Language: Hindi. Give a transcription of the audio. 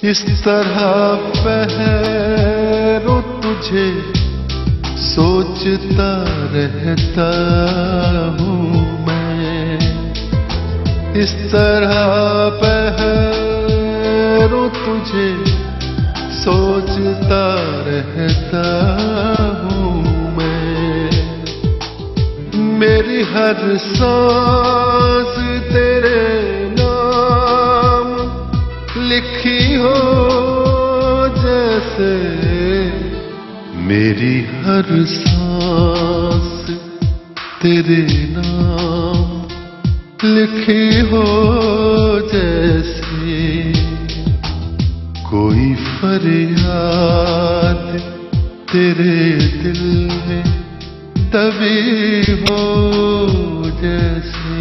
इस तरह पहरो तुझे सोचता रहता हूँ मैं। इस तरह पहरो तुझे सोचता रहता हूँ मैं। मेरी हर सांस तेरे नाम लिखी हो जैसे। मेरी हर सांस तेरे नाम लिखी हो जैसे। कोई फरियाद तेरे दिल में दबी हो जैसे।